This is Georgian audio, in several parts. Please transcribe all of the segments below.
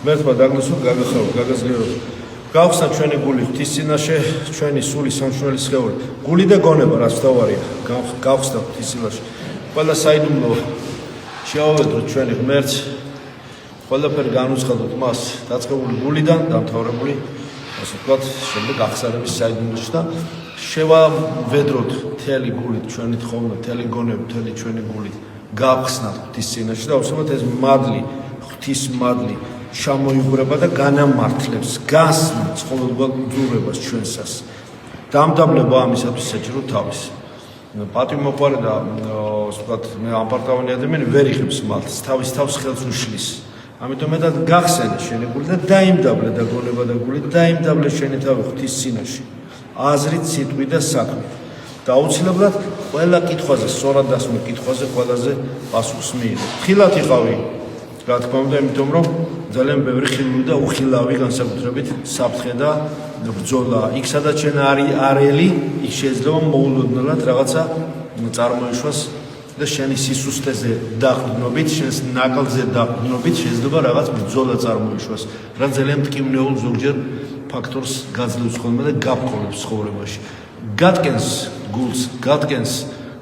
ღმერთმა დაგლოცოთ, გაგახარო, გაგაზლიარო. გავხსნა ჩვენი გული ღვთის წინაშე, ჩვენი სული სამშველის სხეული. გული და გონება რაც თავარია. გავხსნა ღვთის წინაშე. ყველა საიდუმლო შევავედროთ ჩვენი ღმერთს. ყველაფერი განუცხადოთ მას დაწყებული გულიდან, დამთავრებული, ასე ვთქვათ, შემდეგ აღსარების საიდუმლოში და შევავედროთ მთელი გულით ჩვენი თხოვნა, მთელი გონები, მთელი ჩვენი გულით. გავხსნათ ღვთის წინაშე და უბრალოდ ეს მადლი, ღვთის მადლი ჩამოიღვრება და განამართლებს გასმის ყოველგვარ უძურებას ჩვენსას. დამდაბლება ამისათვის საჭირო თავის. პატიმოყვარე და ასე ვთქვათ, მე ამპარტავანი ადამიანი ვერ იღებს მადლს, თავის თავს ხელს უშლის. ამიტომ მეტად გახსენე შენი გული და დაიმდაბლე და გონება და გული დაიმდაბლე შენი თავი ღვთის წინაშე. აზრით, სიტყვით და საქმით. და აუცილებლად ყველა კითხვაზე, სწორად დასმულ კითხვაზე ყველაზე პასუხს მიიღე. ხილად იყავი, რა თქმა უნდა, იმიტომ რომ ძალიან ბევრი ხილული და უხილავი განსაკუთრებით საფრთხე და ბრძოლა. იქ სადაც შენ არელი, იქ შეიძლება მოულოდნელად რაღაცა წარმოიშვას და შენი სისუსტეზე დაყრდნობით, შენს ნაკალზე დაყრდნობით შეიძლება რაღაც ბრძოლა წარმოიშვას, რაც ძალიან მტკივნეულ ზოგჯერ ფაქტორს გაძლევს ხოლმე და გაფრთხილებს ცხოვრებაში. გადგენს გულს, გადგენს,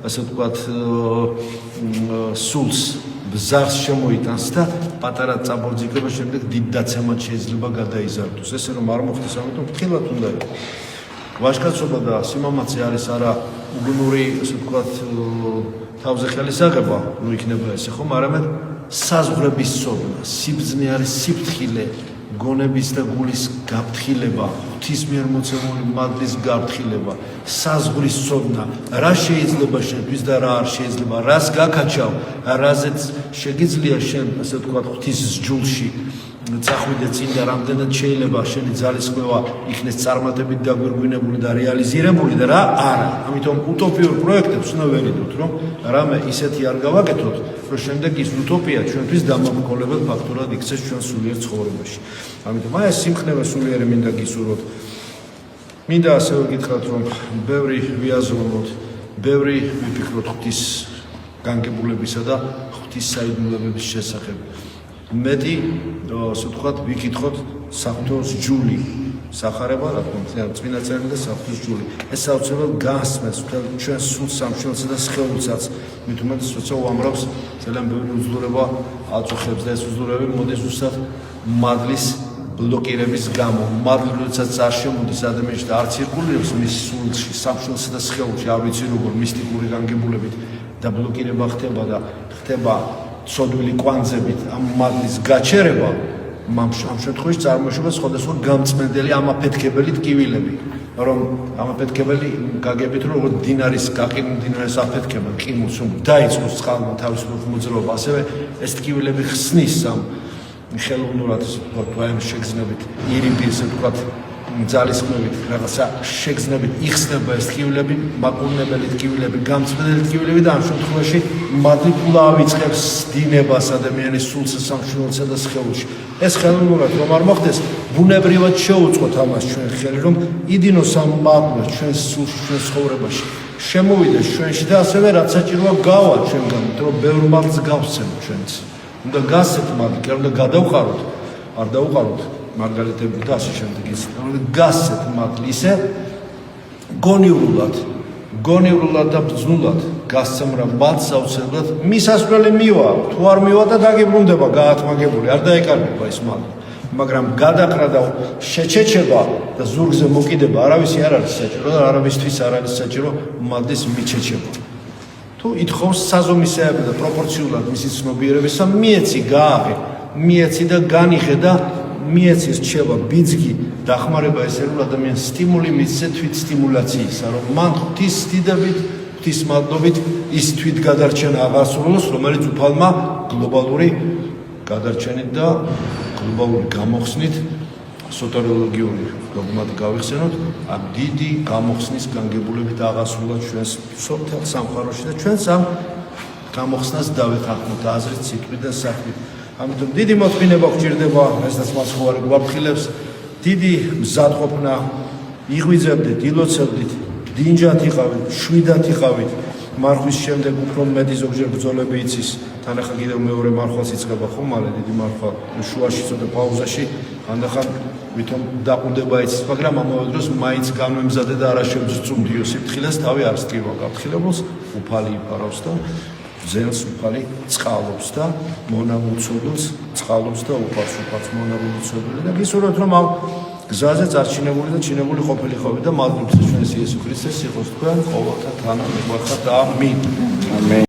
ასე ვთქვათ, სულს, ბზარს შემოიტანს და პატარა წაბორძიგება შემდეგ დიდ დაცემად შეიძლება გადაიზარდოს. ესე რომ არ მოხდეს, ამიტომ ფრთხილად უნდა იყოს. ვაჟკაცობა და სიმამაცე არის არა უგუნური, ასე ვთქვათ, თავზე ხელის აღება, ნუ იქნება ესე ხომ, არამედ საზღვრების ცოდნა, სიბრძნე არის სიფრთხილე, გონების და გულის გაფრთხილება, ღვთის მიერ მოცემული მადლის გაფრთხილება, საზღვრის ცოდნა, რა შეიძლება შენთვის და რა არ შეიძლება, რას გაკაჩავ, რაზეც შეგიძლია შენ, ასე ვთქვათ, ღვთის ჯულში წახვიდე წინ და რამდენად შეიძლება შენი ძალისხმევა იქნეს წარმატებით დაგვირგვინებული და რეალიზირებული და რა არა. ამიტომ უტოპიურ პროექტებს უნდა ვერიდოთ, რომ რამე ისეთი არ გავაკეთოთ, რომ შემდეგ ის უტოპია ჩვენთვის დამამკოლებელ ფაქტორად იქცეს ჩვენ სულიერ ცხოვრებაში. ამიტომ აი ეს სიმხნევე სულიერი მინდა გისურვოთ. მინდა ასევე გითხრათ, რომ ბევრი ვიაზროთ, ბევრი ვიფიქროთ ღვთის განგებულებისა და ღვთის საიდუმლოების შესახებ. მეტი, ასე ვთქვათ, ვიკითხოთ საფრთხოს ჯული, სახარება, რა თქმა უნდა, წმინდა წერილი და საფრთხოს ჯული. ეს აუცილებლად გასმეს ჩვენ სულ სამშველსა და სხეულსაც, მით უმეტეს, როცა უამრავს ძალიან ბევრი უძლურება აწუხებს და ეს უძლურებები მოდის ზუსტად მადლის ბლოკირების გამო. მადლი როდესაც არ შემოდის ადამიანში და არ ცირკულირებს მის სულში, სამშველსა და სხეულში, არ ვიცი როგორ მისტიკური განგებულებით და ბლოკირება ხდება და ხდება ცოდვილი კვანძებით ამ მადლის გაჩერება, ამ შემთხვევაში წარმოიშვება სხვადასხვა გამწმენდელი ამაფეთქებელი ტკივილები, რომ ამაფეთქებელი გაგებით რომ დინარის გაყინულ დინარეს აფეთქება ყინულს, რომ დაიწყოს წყალმა თავისუფლად მოძრაობა, ასევე ეს ტკივილები ხსნის ამ ხელოვნურად შეგრძნებით ირიბი, ესე ვთქვათ, ძალისხმევით რაღაცა შეგრძნებით იხსნება ეს ტკივილები, მაკურნებელი ტკივილები, გამწმენდელი ტკივილები და ამ შემთხვევაში მადლი კვლავ იწყებს დინებას ადამიანის სულსა, სამშველსა და სხეულში. ეს ხელოვნურად რომ არ მოხდეს, ბუნებრივად შეუწყოთ ამას ჩვენ ხელი, რომ იდინოს ამ მადლმა ჩვენს სულში, ჩვენს ცხოვრებაში, შემოვიდეს ჩვენში და ასევე რაც საჭიროა გავა ჩვენგან, რომ ბევრ მადლს გავსცემოთ ჩვენც. უნდა გასცეთ მადლი, კი უნდა გადავყაროთ, არ დავუყაროთ მარგალიტები და ასე შემდეგ ის. გასცეთ მადლი ისე გონივრულად და ბრძნულად გასცემ რა მადლს აუცილებლად მისასვლელი მივა, თუ არ მივა და დაგიბრუნდება გაათმაგებული, არ დაეკარგება ეს მადლი. მაგრამ გადაყრა და შეჩეჩება და ზურგზე მოკიდება არავისი არ არის საჭირო და არავისთვის არ არის საჭირო მადლის მიჩეჩება. თუ ითხოვს საზომისეები და პროპორციულად მისი ცნობიერებისა, მიეცი გააღე, მიეცი და განიხე და მიეცი რჩება ბიძგი დახმარება ესერულ ადამიანს სტიმული მისცე თვით სტიმულაციისა, რომ მან ღვთის დიდებით, ღვთის მადლობით ის თვით გადარჩენა აღასრულოს, რომელიც უფალმა გლობალური გადარჩენით და გლობალური გამოხსნით სოტეროლოგიური დოგმატი გავიხსენოთ, ამ დიდი გამოხსნის განგებულებით აღასრულა ჩვენს სოფთა სამყაროში და ჩვენს ამ გამოხსნას დავეთანხმოთ აზრით, სიტყვით და საქმით. ამიტომ დიდი მოთმინება გვჭირდება, რასაც მას ხوار გვაფრთხილებს, დიდი მზადყოფნა, იღვიძებდით, ილოცებდით, დინჯად იყავით, შვიდად იყავით, მარხვის შემდეგ უფრო მეტი ზოგჯერ ბრძოლები იცის, თან ახლა კიდევ მეორე მარხვაც იწყება ხო, მალე დიდი მარხვა შუაში ცოტა პაუზაში, ხანდახან ვითომ დაყუნდება იცის, მაგრამ ამავე დროს მაინც განმემზადე და არა შევძრწუნდიო სიფრთხილეს, თავი არ სტივა გაფრთხილებულს, უფალი იფარავს და ძელს უფალი წყალობს და მონამუცოდულს წყალობს და უფალს მონამუცოდული და გისურვებთ რომ ამ გზაზე წარჩინებული და ჩინებული ყოფილიყავით და მადლობთ ჩვენს იესო ქრისტეს სიხოს თქვენ ყოველთა თანა მიგვახართ ამინ.